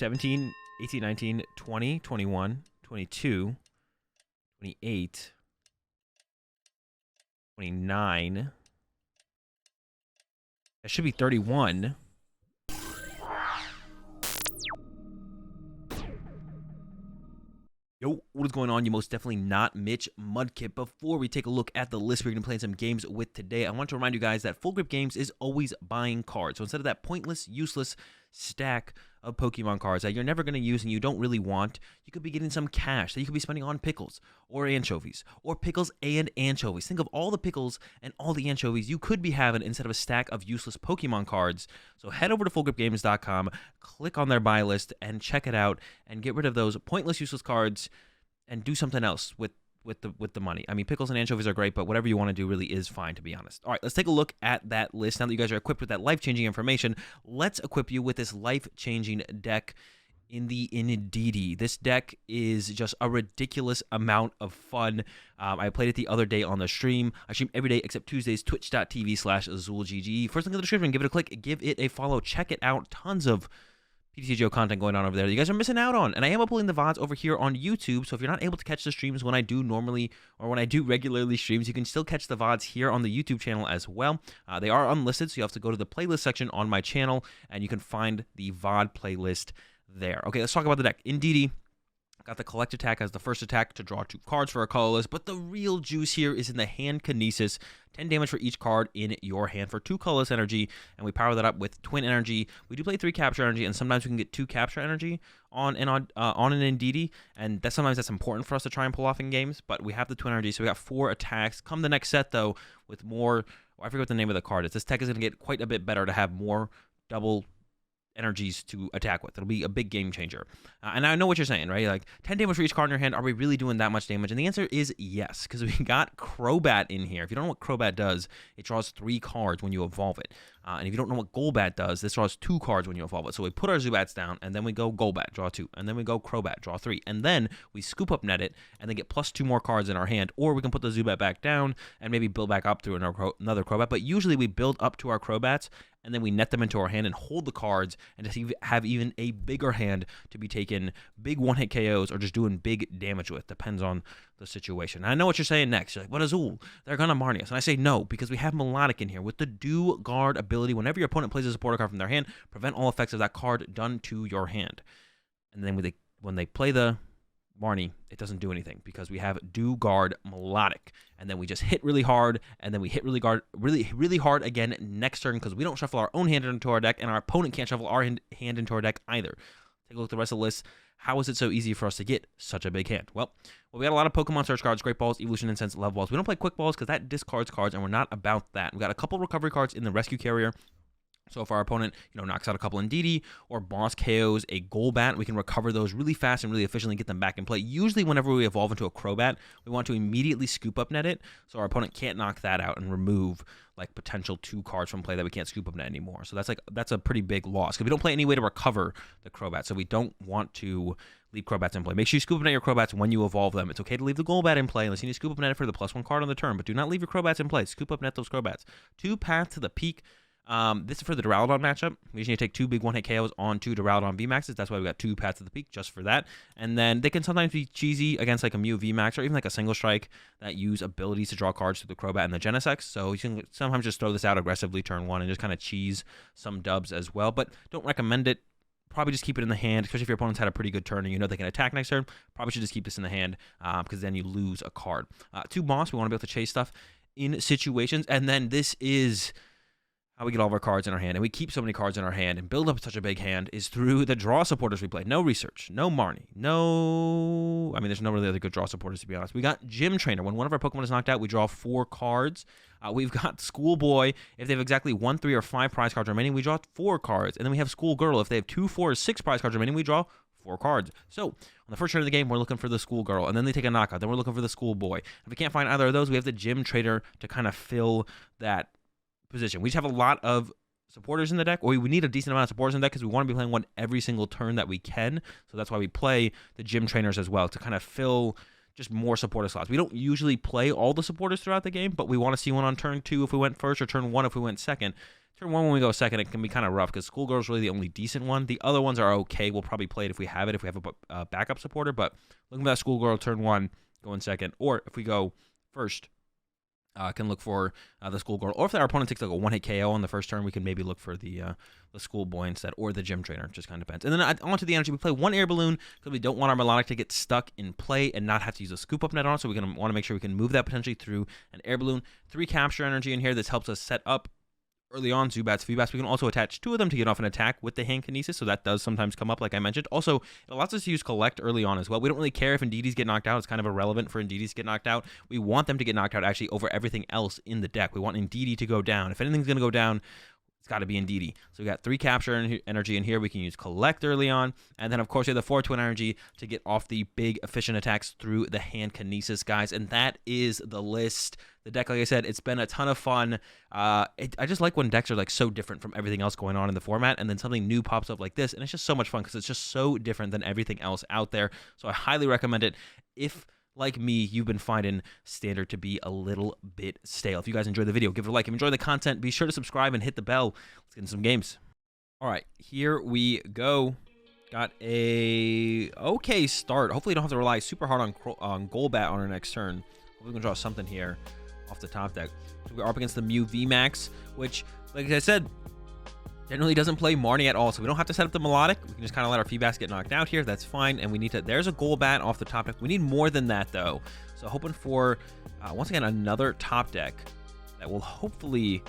17, 18, 19, 20, 21, 22, 28, 29. That should be 31. Yo, what is going on? You most definitely not Mitch Mudkip. Before we take a look at the list we're going to play some games with today, I want to remind you guys that Full Grip Games is always buying cards. So instead of that pointless, useless stack of Pokemon cards that you're never going to use and you don't really want, you could be getting some cash that you could be spending on pickles or anchovies or pickles and anchovies. Think of all the pickles and all the anchovies you could be having instead of a stack of useless Pokemon cards. So head over to fullgripgames.com, click on their buy list and check it out and get rid of those pointless, useless cards and do something else with the money. I mean, pickles and anchovies are great, but whatever you want to do really is fine, to be honest. All right, let's take a look at that list. Now that you guys are equipped with that life-changing information, let's equip you with this life-changing deck in the Indeedee. This deck is just a ridiculous amount of fun. I played it the other day on the stream. I stream every day except Tuesdays, twitch.tv/AzulGG. First link in the description, give it a click, give it a follow, check it out. Tons of PTCGO content going on over there that you guys are missing out on. And I am uploading the VODs over here on YouTube, so if you're not able to catch the streams when I do normally or when I do regularly streams, you can still catch the VODs here on the YouTube channel as well. They are unlisted, so you have to go to the playlist section on my channel, and you can find the VOD playlist there. Okay, let's talk about the deck. Indeedee got the collect attack as the first attack to draw 2 cards for a colorless, but the real juice here is in the hand Kinesis. 10 damage for each card in your hand for 2 colorless energy, and we power that up with twin energy. We do play 3 capture energy, and sometimes we can get 2 capture energy on an Indeedee, and sometimes that's important for us to try and pull off in games, but we have the twin energy, so we got 4 attacks. Come the next set, though, with more, I forget what the name of the card is. This tech is going to get quite a bit better to have more double energies to attack with. It'll be a big game changer. And I know what you're saying, right? Like 10 damage for each card in your hand. Are we really doing that much damage? And the answer is yes, because we got Crobat in here. If you don't know what Crobat does, it draws 3 cards when you evolve it. And if you don't know what Golbat does, this draws 2 cards when you evolve it. So we put our Zubats down, and then we go Golbat, draw 2. And then we go Crobat, draw 3. And then we scoop up net it, and then get plus 2 more cards in our hand. Or we can put the Zubat back down and maybe build back up through another Crobat. But usually we build up to our Crobats, and then we net them into our hand and hold the cards and just have even a bigger hand to be taking big one-hit KOs or just doing big damage with. Depends on the situation. And I know what you're saying next. You're like, what is Azul? They're going to Marnie us. And I say no, because we have Melodic in here with the Do Guard ability. Whenever your opponent plays a supporter card from their hand, prevent all effects of that card done to your hand. And then when they play the Marnie, it doesn't do anything because we have Do Guard Melodic, and then we just hit really hard, and then we hit really hard again next turn because we don't shuffle our own hand into our deck, and our opponent can't shuffle our hand into our deck either. Take a look at the rest of the list. How is it so easy for us to get such a big hand? Well, we got a lot of Pokemon Search cards, Great Balls, Evolution Incense, Love Balls. We don't play Quick Balls because that discards cards, and we're not about that. We got a couple recovery cards in the Rescue Carrier. So if our opponent, knocks out a couple Indeedee or boss KOs a Golbat, we can recover those really fast and really efficiently, get them back in play. Usually whenever we evolve into a Crobat, we want to immediately scoop up net it so our opponent can't knock that out and remove like potential 2 cards from play that we can't scoop up net anymore. So that's a pretty big loss because we don't play any way to recover the Crobat. So we don't want to leave Crobats in play. Make sure you scoop up net your Crobats when you evolve them. It's okay to leave the Golbat in play unless you need to scoop up net for the +1 card on the turn, but do not leave your Crobats in play. Scoop up net those Crobats. 2 Path to the Peak. This is for the Duraludon matchup. We just need to take 2 big one-hit KOs on 2 Duraludon VMAXs. That's why we got 2 Paths to the Peak just for that. And then they can sometimes be cheesy against like a Mew VMAX or even like a Single Strike that use abilities to draw cards through the Crobat and the Genesect. So you can sometimes just throw this out aggressively turn 1 and just kind of cheese some dubs as well. But don't recommend it. Probably just keep it in the hand, especially if your opponent's had a pretty good turn and they can attack next turn. Probably should just keep this in the hand because then you lose a card. 2 Boss, we want to be able to chase stuff in situations. And then this is how we get all of our cards in our hand, and we keep so many cards in our hand and build up such a big hand is through the draw supporters we play. No research, no Marnie, there's no really other good draw supporters, to be honest. We got Gym Trainer. When one of our Pokemon is knocked out, we draw 4 cards. We've got Schoolboy. If they have exactly 1, 3, or 5 prize cards remaining, we draw 4 cards. And then we have Schoolgirl. If they have 2, 4, or 6 prize cards remaining, we draw 4 cards. So on the first turn of the game, we're looking for the Schoolgirl, and then they take a knockout. Then we're looking for the Schoolboy. If we can't find either of those, we have the Gym Trainer to kind of fill that position. We just have a lot of supporters in the deck, or we need a decent amount of supporters in the deck because we want to be playing one every single turn that we can. So that's why we play the Gym Trainers as well, to kind of fill just more supporter slots. We don't usually play all the supporters throughout the game, but we want to see one on turn 2 if we went first, or turn 1 if we went second, Turn 1 when we go second, it can be kind of rough because Schoolgirl's really the only decent one. The other ones are okay. We'll probably play it if we have a backup supporter. But looking for that Schoolgirl turn 1, go in second. Or if we go first, can look for the Schoolgirl. Or if our opponent takes like a 1-hit KO on the first turn, we can maybe look for the Schoolboy instead, or the Gym Trainer. Just kind of depends. And then onto the energy, we play 1 Air Balloon because we don't want our Melodic to get stuck in play and not have to use a Scoop Up Net on it. So we want to make sure we can move that potentially through an Air Balloon. 3 Capture Energy in here. This helps us set up early on Zubats, VMAX. We can also attach 2 of them to get off an attack with the hand kinesis, so that does sometimes come up, like I mentioned. Also, it allows us to use Collect early on as well. We don't really care if Indeedees get knocked out. It's kind of irrelevant for Indeedees to get knocked out. We want them to get knocked out actually over everything else in the deck. We want Indeedee to go down. If anything's going to go down, it's got to be Indeedee. So we got 3 Capture Energy in here. We can use Collect early on. And then, of course, we have the 4 Twin Energy to get off the big efficient attacks through the hand kinesis, guys. And that is the list. The deck, like I said, it's been a ton of fun. I just like when decks are like so different from everything else going on in the format, and then something new pops up like this, and it's just so much fun because it's just so different than everything else out there. So I highly recommend it if, like me, you've been finding Standard to be a little bit stale. If you guys enjoyed the video, give it a like. If you enjoy the content, be sure to subscribe and hit the bell. Let's get into some games. All right, here we go. Got a okay start. Hopefully, you don't have to rely super hard on Golbat on our next turn. Hopefully, we can draw something here off the top deck. So we're up against the Mew VMAX, which, like I said, generally doesn't play Marnie at all, so we don't have to set up the Melodic. We can just kind of let our VMAX get knocked out here. That's fine, and we need to... There's a Golbat off the top deck. We need more than that, though. So hoping for, once again, another top deck that will hopefully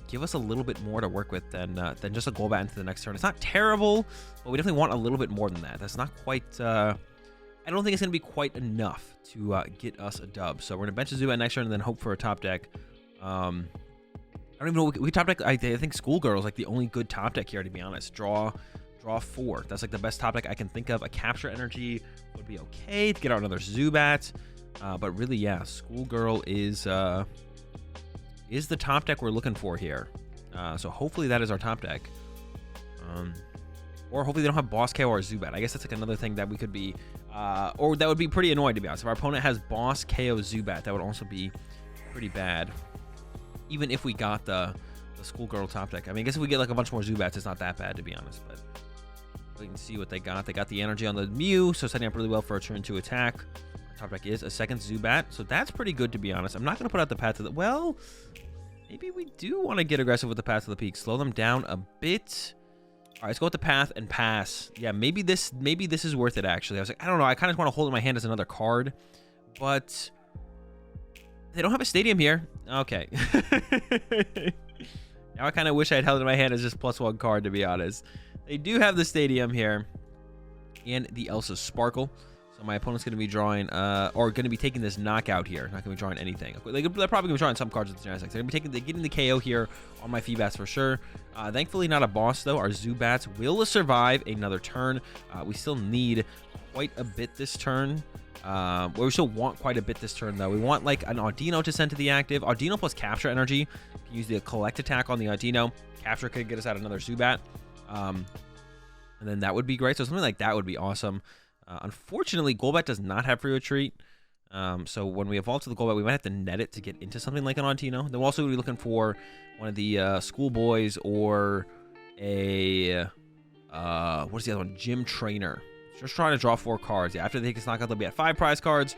give us a little bit more to work with than just a Golbat into the next turn. It's not terrible, but we definitely want a little bit more than that. That's not quite... I don't think it's going to be quite enough to get us a dub. So we're going to bench a Zubat next turn and then hope for a top deck. I don't even know. We top deck. I think Schoolgirl is like the only good top deck here, to be honest. Draw 4. That's like the best top deck I can think of. A Capture Energy would be okay to get out another Zubat. But really, yeah, Schoolgirl is the top deck we're looking for here. So hopefully that is our top deck. Or hopefully they don't have Boss KO or Zubat. I guess that's like another thing that we could be... or that would be pretty annoying, to be honest. If our opponent has Boss KO Zubat, that would also be pretty bad. Even if we got the Schoolgirl top deck. I mean, I guess if we get like a bunch more Zubats, it's not that bad, to be honest. But we can see what they got. They got the energy on the Mew, so setting up really well for a turn 2 attack. Our top deck is a second Zubat, so that's pretty good, to be honest. I'm not going to put out the Path to the... Well, maybe we do want to get aggressive with the Path to the Peak. Slow them down a bit. All right, let's go with the Path and pass. Yeah, maybe this is worth it, actually. I was like, I don't know. I kind of want to hold it in my hand as another card, but they don't have a stadium here. Okay. Now I kind of wish I had held it in my hand as just +1 card, to be honest. They do have the stadium here and the Elsa Sparkle. So my opponent's going to be drawing, or going to be taking this knockout here. Not going to be drawing anything. They're probably going to be drawing some cards with the Genesis. They're going to be getting the KO here on my Feebas for sure. Thankfully, not a boss, though. Our Zubats will survive another turn. We still need quite a bit this turn. We still want quite a bit this turn, though. We want, like, an Audino to send to the active. Audino plus Capture Energy. Use the Collect attack on the Audino. Capture could get us out another Zubat. And then that would be great. So something like that would be awesome. Unfortunately, Golbat does not have free retreat. So when we evolve to the Golbat, we might have to net it to get into something like an Audino. Then we'll also be looking for one of the Schoolboys or a... what is the other one? Gym Trainer. Just trying to draw 4 cards. Yeah, after they take this knockout, they'll be at 5 prize cards,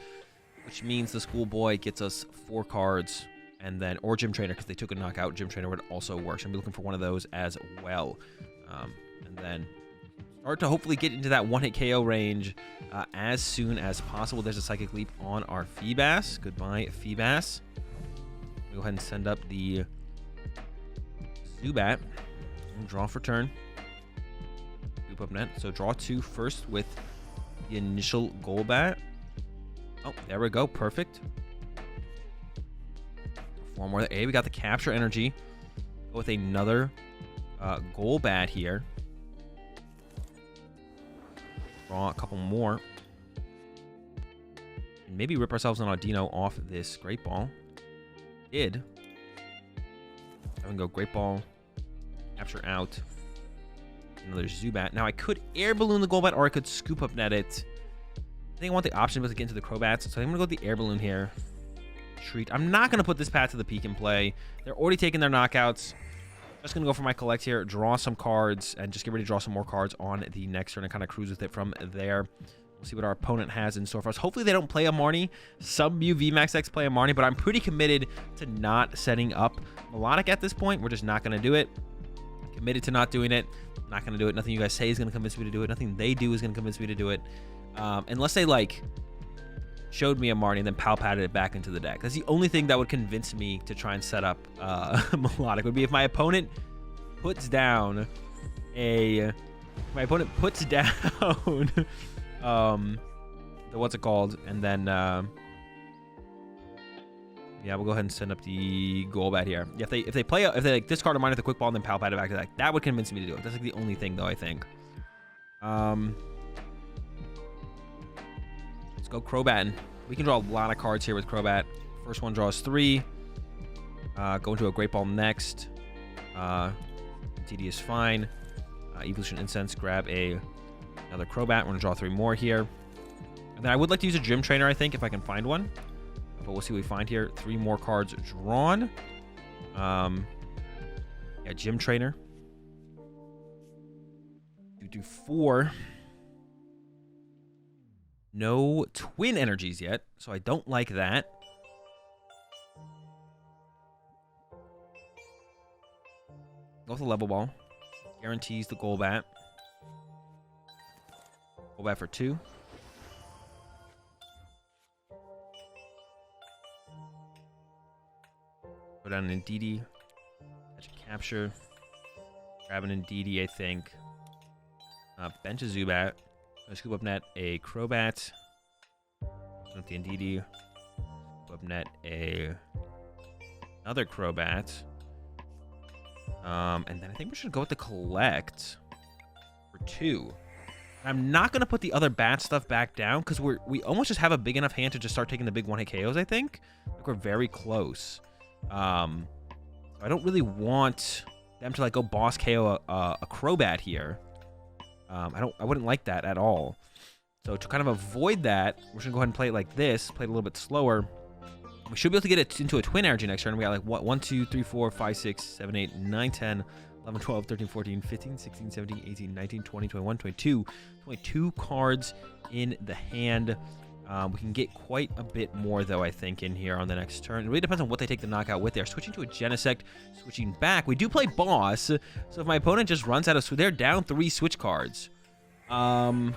which means the Schoolboy gets us 4 cards. And then, or Gym Trainer, because they took a knockout. Gym Trainer would also work. So I'm looking for one of those as well. And then start to hopefully get into that 1-hit KO range as soon as possible. There's a Psychic Leap on our Feebas. Goodbye, Feebas. Go ahead and send up the Zubat. And draw for turn. Scoop up net. So draw 2 first with the initial Golbat. Oh, there we go. Perfect. 4 more. Hey, we got the Capture Energy. Go with another Golbat here. Draw a couple more. And maybe rip ourselves an Audino off this Great Ball. Did. I can go Great Ball. Capture out. Another Zubat. Now I could Air Balloon the Golbat, or I could Scoop Up Net it. I think I want the option to get into the Crobats, so I'm going to go with the Air Balloon here. Treat. I'm not going to put this Path to the Peak in play. They're already taking their knockouts. Just going to go for my collect here, draw some cards, and just get ready to draw some more cards on the next turn and kind of cruise with it from there. We'll see what our opponent has in store for us. Hopefully they don't play a Marnie. Some Mew VMAX decks play a Marnie, but I'm pretty committed to not setting up Melodic at this point. We're just not going to do it. Committed to not doing it. Not going to do it. Nothing you guys say is going to convince me to do it. Nothing they do is going to convince me to do it. Unless they, like, showed me a Marnie and then palpated it back into the deck. That's the only thing that would convince me to try and set up Melodic. Would be if my opponent puts down a... My opponent puts down... what's it called? And then... yeah, we'll go ahead and send up the Golbat here. Yeah, if they like discard a Marnie with a quick ball and then palpate it back to that, that would convince me to do it. That's like the only thing though, I think. Let's go Crobat. We can draw a lot of cards here with Crobat. First one draws 3. Go into a Great Ball next. TD is fine. Evolution Incense, grab another Crobat. We're gonna draw 3 more here. And then I would like to use a Gym Trainer, I think, if I can find one. But we'll see what we find here. 3 more cards drawn. Yeah, Gym Trainer. Do 4. No Twin Energies yet, so I don't like that. Go with a Level Ball. Guarantees the Golbat. Golbat for 2. Go down an Indeedee. Catch a Capture. Grab an Indeedee, I think. Bench a Zubat. Scoop up net a Crobat. With the Indeedee. Scoop up net another Crobat. And then I think we should go with the Collect for 2. I'm not gonna put the other bat stuff back down because we almost just have a big enough hand to just start taking the big one-hit KOs. I think like we're very close. So I don't really want them to like go boss KO a Crobat here. I wouldn't like that at all. So to kind of avoid that, we're just gonna go ahead and play it like this, play it a little bit slower. We should be able to get it into a Twin Energy next turn. We got like 1, 2, 3, 4, 5, 6, 7, 8, 9, 10, 11, 12, 13, 14, 15, 16, 17, 18, 19, 20, 21, 22. 22 cards in the hand. We can get quite a bit more, though, I think, in here on the next turn. It really depends on what they take the knockout with. They're switching to a Genesect, switching back. We do play Boss, so if my opponent just runs out of... They're down 3 switch cards. And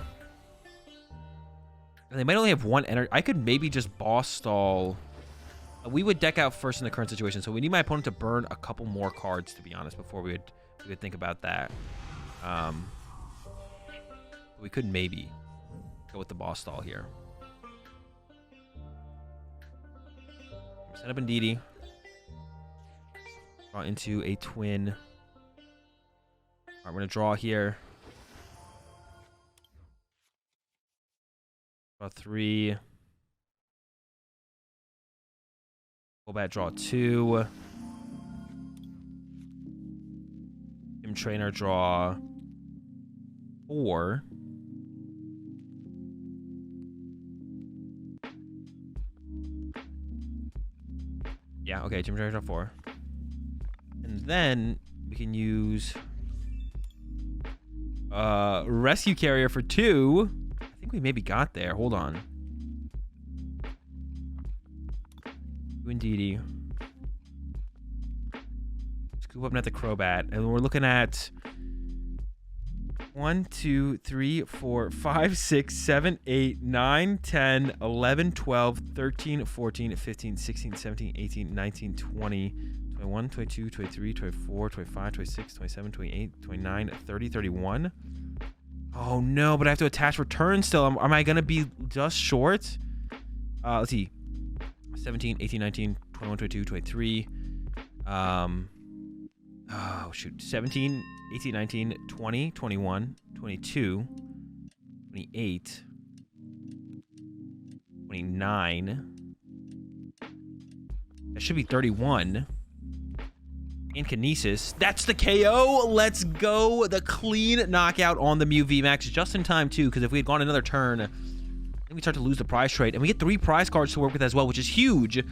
they might only have 1 energy. I could maybe just Boss Stall... We would deck out first in the current situation, so we need my opponent to burn a couple more cards, to be honest, before we would think about that. We could maybe go with the Boss Stall here. Set up Indeedee. Draw into a Twin. Alright, we're going to draw here. Draw 3. Golbat, draw 2. Gym Trainer, draw 4. Yeah, okay, Gym Trainer, draw 4. And then we can use Rescue Carrier for 2. I think we maybe got there. Hold on. Indeedee. Scoop up net the Crobat. And we're looking at 1, 2, 3, 4, 5, 6, 7, 8, 9, 10, 11, 12, 13, 14, 15, 16, 17, 18, 19, 20, 21, 22, 23, 24, 25, 26, 27, 28, 29, 30, 31. Oh no, but I have to attach return still. Am I going to be just short? Let's see. 17, 18, 19, 21, 22, 23. Oh, shoot. 17, 18, 19, 20, 21, 22, 28, 29. That should be 31. And Kinesis. That's the KO. Let's go. The clean knockout on the Mew VMAX. Just in time, too, because if we had gone another turn... then we start to lose the prize trade, and we get 3 prize cards to work with as well, which is huge.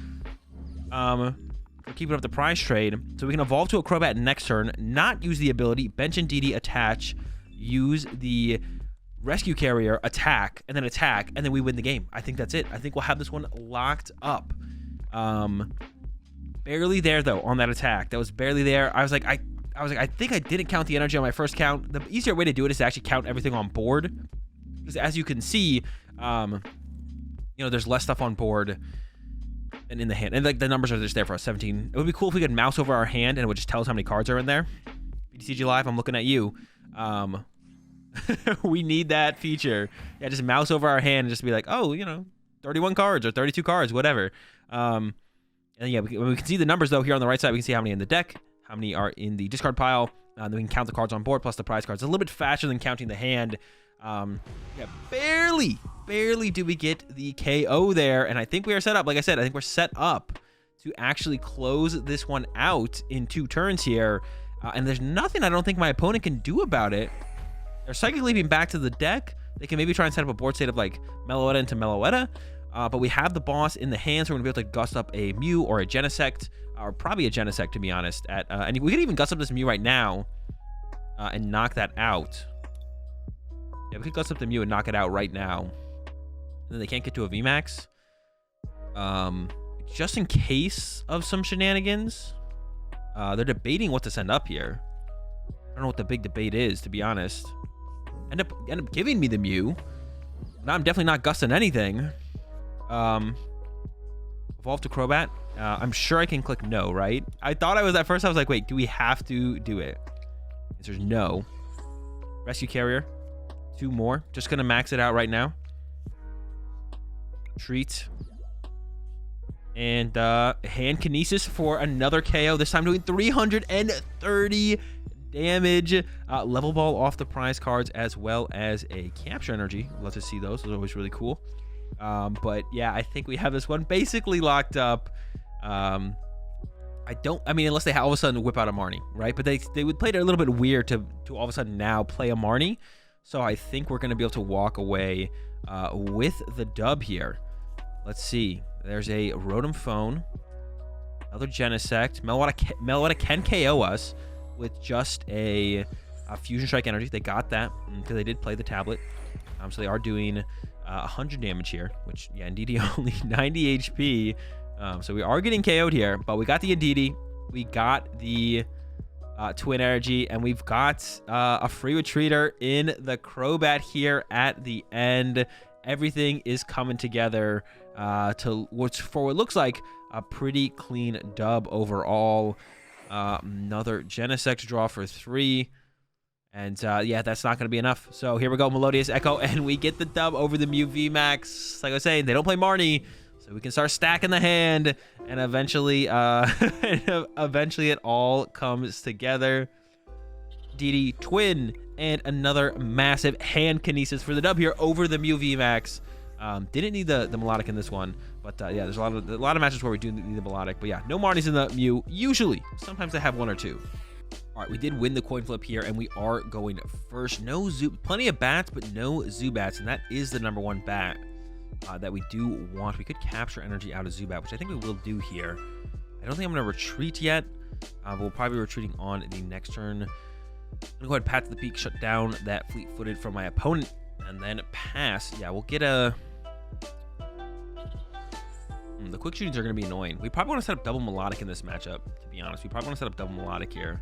for keeping up the prize trade. So we can evolve to a Crobat next turn, not use the ability, bench Indeedee, attach, use the Rescue Carrier, attack, and then we win the game. I think that's it. I think we'll have this one locked up. Barely there, though, on that attack. That was barely there. I was like, I think I didn't count the energy on my first count. The easier way to do it is to actually count everything on board. Because as you can see, you know, there's less stuff on board than in the hand. And like the numbers are just there for us, 17. It would be cool if we could mouse over our hand and it would just tell us how many cards are in there. BTCG Live, I'm looking at you. We need that feature. Yeah, just mouse over our hand and just be like, oh, you know, 31 cards or 32 cards, whatever. And yeah, we can see the numbers, though, here on the right side. We can see how many in the deck, how many are in the discard pile. Then we can count the cards on board plus the prize cards. It's a little bit faster than counting the hand. Yeah, barely do we get the KO there. And I think we are set up. Like I said, I think we're set up to actually close this one out in 2 turns here. And there's nothing I don't think my opponent can do about it. They're Psychic Leaping back to the deck. They can maybe try and set up a board state of like Meloetta into Meloetta. But we have the boss in the hand, so we're going to be able to gust up a Mew or a Genesect, or probably a Genesect, to be honest. And we could even gust up this Mew right now and knock that out. Yeah, we could gust up the Mew and knock it out right now. And then they can't get to a VMAX. Just in case of some shenanigans. They're debating what to send up here. I don't know what the big debate is, to be honest. End up giving me the Mew. Now I'm definitely not gusting anything. Evolve to Crobat. I'm sure I can click no, right? I thought I was at first. I was like, wait, do we have to do it? Answer's no. Rescue Carrier. 2 more. Just gonna max it out right now. Treat. And hand Kinesis for another KO. This time doing 330 damage. Level ball off the prize cards as well as a capture energy. Love to see those. Those are always really cool. But yeah, I think we have this one basically locked up. I mean, unless they all of a sudden whip out a Marnie, right? But they would play it a little bit weird to all of a sudden now play a Marnie. So I think we're going to be able to walk away with the dub here. Let's see. There's a Rotom Phone. Another Genesect. Meloetta can KO us with just a Fusion Strike energy. They got that because they did play the tablet. So they are doing 100 damage here, which, yeah, Indeedee only 90 HP. So we are getting KO'd here, but we got the Indeedee. We got the Twin Energy, and we've got a free retreater in the Crobat here at the end. Everything is coming together for what looks like a pretty clean dub overall. Another Genesect draw for 3. And yeah, that's not going to be enough. So here we go, Melodious Echo, and we get the dub over the Mew VMAX. Like I was saying, they don't play Marnie, so we can start stacking the hand, and eventually, eventually it all comes together. DD Twin, and another massive hand Kinesis for the dub here over the Mew VMAX. Didn't need the melodic in this one, but yeah, there's a lot of matches where we do need the melodic. But yeah, no Marnies in the Mew. Usually, sometimes they have 1 or 2. All right, we did win the coin flip here, and we are going first. Plenty of bats, but no Zubats, and that is the #1 bat that we do want. We could capture energy out of Zubat, which I think we will do here. I don't think I'm going to retreat yet. We'll probably be retreating on the next turn. I'm going to go ahead and pat to the peak, shut down that fleet-footed from my opponent, and then pass. Yeah, we'll get a... The quick shootings are going to be annoying. We probably want to set up double melodic in this matchup, to be honest. We probably want to set up double melodic here.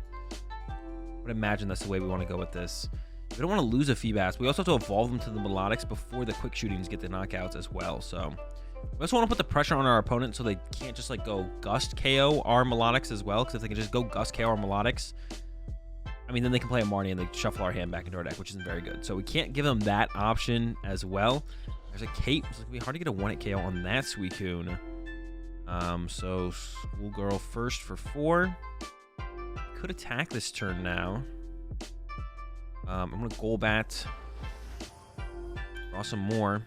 I would imagine that's the way we want to go with this. We don't want to lose a Feebas. We also have to evolve them to the melodics before the quick shootings get the knockouts as well. So we also want to put the pressure on our opponent so they can't just like go gust KO our melodics as well. Because if they can just go gust KO our melodics, I mean, then they can play a Marnie and they shuffle our hand back into our deck, which isn't very good. So we can't give them that option as well. There's a Cape. It's going to be hard to get a 1-hit KO on that Suicune. So Schoolgirl first for 4. Could attack this turn now. I'm going to Golbat. Draw some more.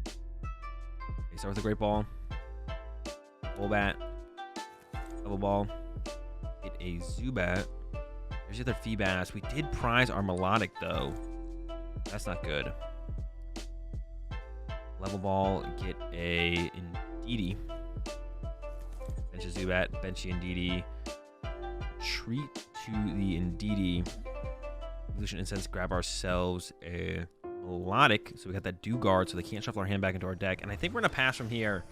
Okay, start with a Great Ball. Golbat. Double Ball. Get a Zubat. There's the other Feebas. We did prize our Melodic, though. That's not good. Level Ball. Get a Indeedee. Bench a Zubat, bench the Indeedee. Treat to the Indeedee. Evolution Incense, grab ourselves a Melodic. So we got that Do Guard, so they can't shuffle our hand back into our deck. And I think we're going to pass from here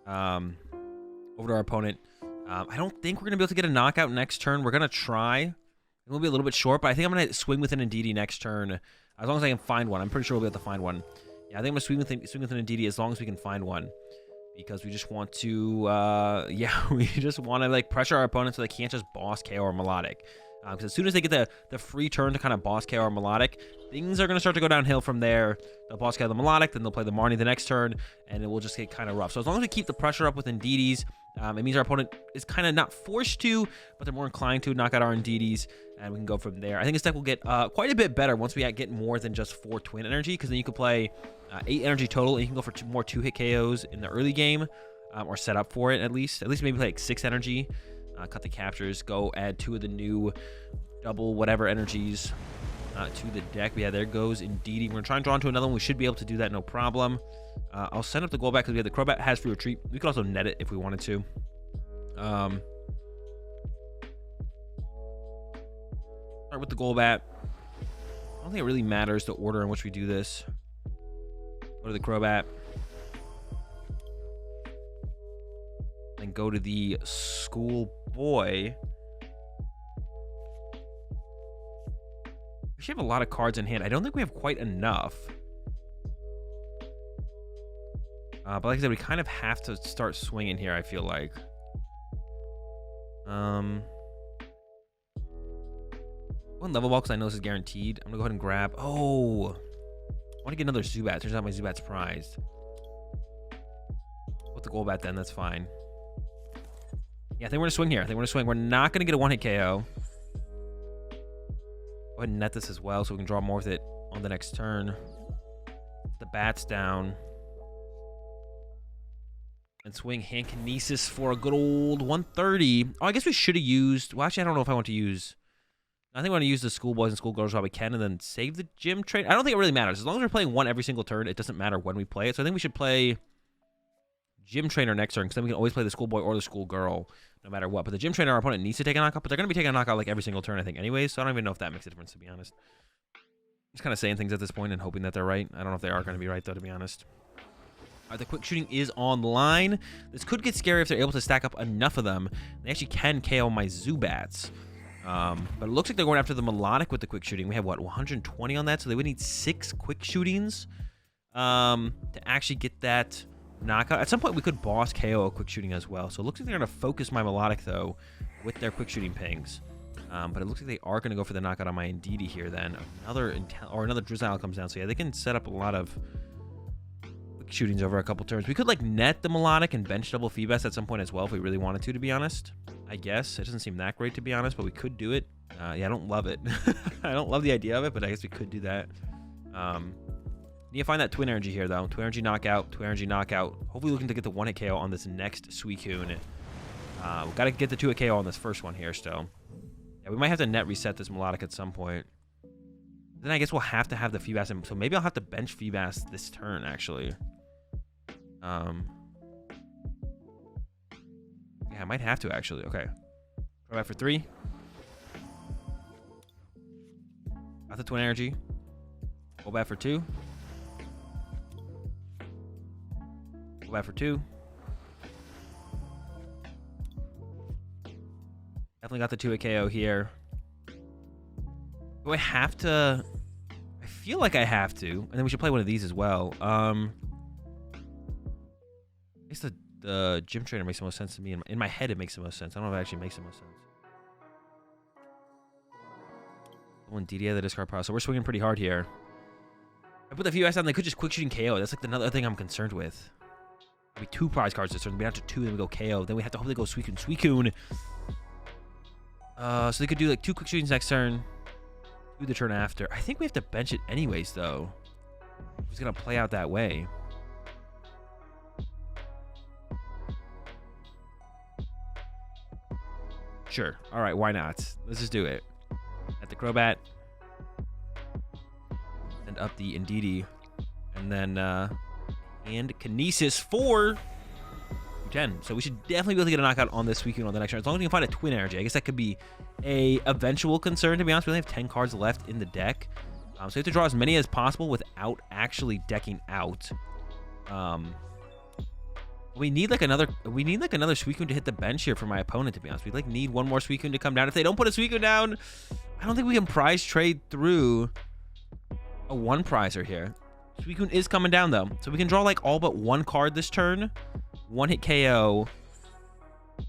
over to our opponent. I don't think we're going to be able to get a knockout next turn. We're going to try. It'll be a little bit short, but I think I'm going to swing with an Indeedee next turn. As long as I can find one. I'm pretty sure we'll be able to find one. Yeah, I think I'm going to swing with an Indeedee as long as we can find one. Because we just want to, yeah, we just want to, like, pressure our opponents so they can't just boss KO or Melodic. Because as soon as they get the free turn to kind of boss KO or Melodic, things are going to start to go downhill from there. They'll boss KO the Melodic, then they'll play the Marnie the next turn, and it will just get kind of rough. So as long as we keep the pressure up with Indeedees, it means our opponent is kind of not forced to, but they're more inclined to knock out our Indeedees, and we can go from there. I think this deck will get quite a bit better once we get more than just 4 Twin Energy, because then you could play 8 energy total, and you can go for more 2-hit KOs in the early game, or set up for it at least. At least maybe play like 6 energy. Cut the captures, go add 2 of the new double whatever energies to the deck. But yeah, there goes Indeedee. We're going to try and draw into another one. We should be able to do that, no problem. I'll send up the Golbat because we have the Crobat has free retreat. We could also net it if we wanted to. Start with the Golbat. I don't think it really matters the order in which we do this. Go to the Crobat. Then go to the Schoolboy. We should have a lot of cards in hand. I don't think we have quite enough. But like I said, we kind of have to start swinging here, I feel like. One level ball because I know this is guaranteed. I'm going to go ahead and grab... Oh! I want to get another Zubat. Turns out my Zubat's prized. With the Golbat then, that's fine. Yeah, I think we're going to swing here. I think we're going to swing. We're not going to get a one-hit KO. Go ahead and net this as well so we can draw more with it on the next turn. The bat's down. And swing hand Kinesis for a good old 130. Oh, I guess we should have used... Well, actually, I don't know if I want to use... I think I want to use the Schoolboys and Schoolgirls while we can and then save the Gym Train. I don't think it really matters. As long as we're playing one every single turn, it doesn't matter when we play it. So I think we should play Gym Trainer next turn because then we can always play the Schoolboy or the Schoolgirl no matter what. But the Gym Trainer, our opponent needs to take a knockout, but they're going to be taking a knockout like every single turn, I think, anyways. So I don't even know if that makes a difference, to be honest. Just kind of saying things at this point and hoping that they're right. I don't know if they are going to be right, though, to be honest. All right, the quick shooting is online. This could get scary if they're able to stack up enough of them. They actually can KO my Zubats. But it looks like they're going after the Melodic with the quick shooting. We have, what, 120 on that? So they would need 6 quick shootings to actually get that knockout. At some point, we could boss KO a quick shooting as well. So it looks like they're going to focus my Melodic, though, with their quick shooting pings. But it looks like they are going to go for the knockout on my Indeedee here then. Another Drizzile comes down. So yeah, they can set up a lot of quick shootings over a couple turns. We could, like, net the Melodic and bench double Feebas at some point as well if we really wanted to be honest. I guess. It doesn't seem that great, to be honest, but we could do it. Yeah, I don't love it. I don't love the idea of it, but I guess we could do that. Need to find that Twin Energy here, though. Twin Energy knockout, Twin Energy knockout. Hopefully looking to get the 1-hit KO on this next Suicune. We've got to get the 2-hit KO on this first one here still. Yeah, we might have to net reset this Melodic at some point. Then I guess we'll have to have the Feebas in. So maybe I'll have to bench Feebas this turn, actually. Yeah, I might have to, actually. Okay. Go back for 3. Got the Twin Energy. Go back for 2. Go back for 2. Definitely got the 2-hit KO here. Do I have to... I feel like I have to. And then we should play one of these as well. I guess the Gym Trainer makes the most sense to me. In my head, it makes the most sense. I don't know if it actually makes the most sense. One DDA, the discard pile. So we're swinging pretty hard here. I put the few down. They could just quick shooting KO. That's like another thing I'm concerned with. Maybe 2 prize cards this turn. We have to 2, then we go KO. Then we have to hope they go Suicune. Suicune. So they could do like 2 quick shootings next turn. 2 the turn after. I think we have to bench it anyways, though. It's gonna play out that way. Sure. All right, why not? Let's just do it. At the Crobat. And up the Indeedee. And then, and Kinesis for 10. So we should definitely be able to get a knockout on this Suicune on the next turn. As long as we can find a Twin Energy. I guess that could be a eventual concern, to be honest. We only have 10 cards left in the deck. So we have to draw as many as possible without actually decking out. We need like another Suicune to hit the bench here for my opponent, to be honest. We like need one more Suicune to come down. If they don't put a Suicune down, I don't think we can prize trade through a one prizer here. Suicune is coming down though. So we can draw like all but one card this turn. One hit KO. Yeah,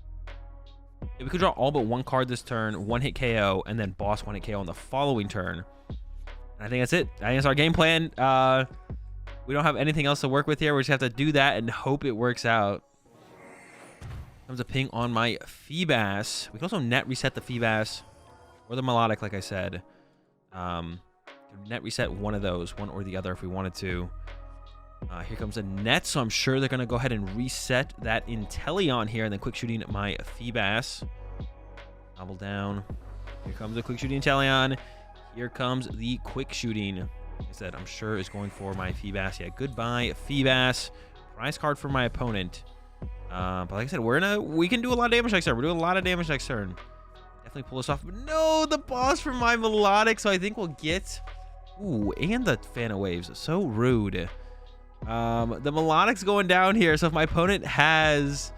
we could draw all but one card this turn, one hit KO, and then boss one hit KO on the following turn. And I think that's it. I think that's our game plan. We don't have anything else to work with here. We just have to do that and hope it works out. Comes a ping on my Feebas. We can also net reset the Feebas or the Melodic, like I said. Net reset one of those, one or the other if we wanted to. Here comes a net, so I'm sure they're going to go ahead and reset that Inteleon here and then quick shooting my Feebas. Double down. Here comes the quick shooting Inteleon. Here comes the quick shooting. Like I said, I'm sure is going for my Feebas. Yeah, goodbye, Feebas. Prize card for my opponent. But like I said, we can do a lot of damage next turn. We're doing a lot of damage next turn. Definitely pull this off. But no, the boss for my Melodic. So I think we'll get... Ooh, and the Fan of Waves. So rude. The Melodic's going down here. So if my opponent has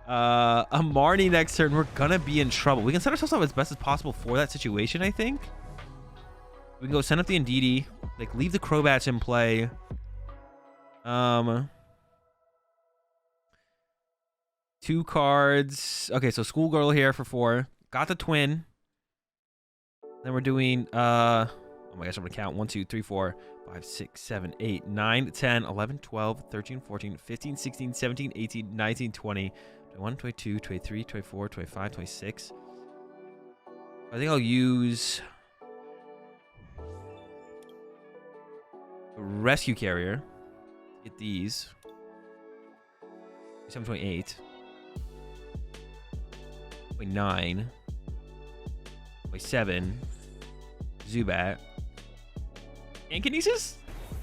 a Marnie next turn, we're going to be in trouble. We can set ourselves up as best as possible for that situation, I think. We can go send up the Indeedee, like leave the Crobats in play. Two cards. Okay, so Schoolgirl here for 4. Got the Twin. Then we're doing oh my gosh, I'm gonna count 1, 2, 3, 4, 5, 6, 7, 8, 9, 10, 11, 12, 13, 14, 15, 16, 17, 18, 19, 20, 21, 22, 23, 24, 25, 26. I think I'll use Rescue Carrier. Get these. 728. 9. 7. Zubat. And Kinesis.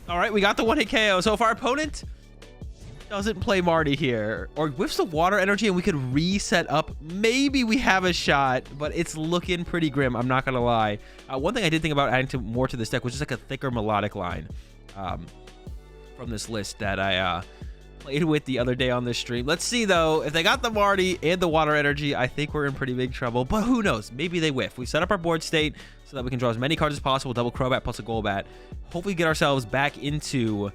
All right, we got the one hit KO. So if our opponent doesn't play Marty here or whiffs the water energy and we could reset up, maybe we have a shot, but it's looking pretty grim. I'm not going to lie. One thing I did think about adding more to this deck was just like a thicker Melodic line from this list that I played with the other day on this stream. Let's see, though. If they got the Marty and the water energy, I think we're in pretty big trouble. But who knows? Maybe they whiff. We set up our board state so that we can draw as many cards as possible. Double Crobat plus a Golbat. Hopefully get ourselves back into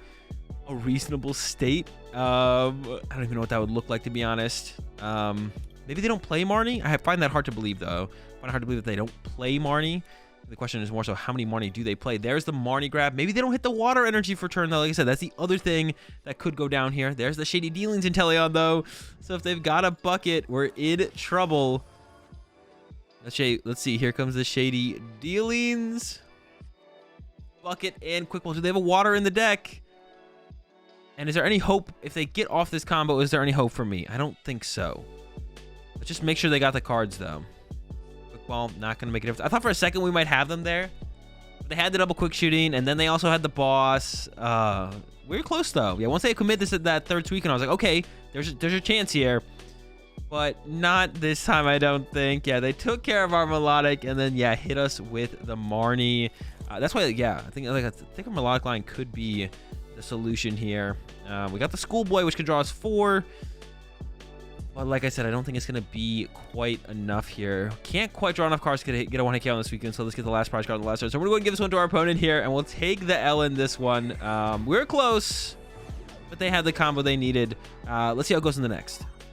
a reasonable state. I don't even know what that would look like, to be honest. Maybe they don't play Marnie. I find that hard to believe, though. I find it hard to believe that they don't play Marnie. The question is more so how many Marnie do they play? There's the Marnie grab. Maybe they don't hit the water energy for turn, though. Like I said, that's the other thing that could go down here. There's the Shady Dealings in Inteleon, though. So if they've got a bucket, we're in trouble. Let's see. Here comes the Shady Dealings. Bucket and Quick Ball. Do they have a water in the deck? And is there any hope if they get off this combo? Is there any hope for me? I don't think so. Let's just make sure they got the cards, though. Well, not going to make a difference. I thought for a second we might have them there. But they had the double quick shooting, and then they also had the boss. We were close, though. Yeah, once they commit this at that third Suicune, I was like, okay, there's a chance here. But not this time, I don't think. Yeah, they took care of our Melodic, and then, yeah, hit us with the Marnie. That's why, yeah, I think a Melodic line could be the solution here. We got the Schoolboy, which can draw us 4. But like I said, I don't think it's going to be quite enough here. Can't quite draw enough cards to get a 1-hit KO on this weekend, so let's get the last prize card on the last turn. So we're going to give this one to our opponent here, and we'll take the L in this one. We're close, but they had the combo they needed. Let's see how it goes in the next.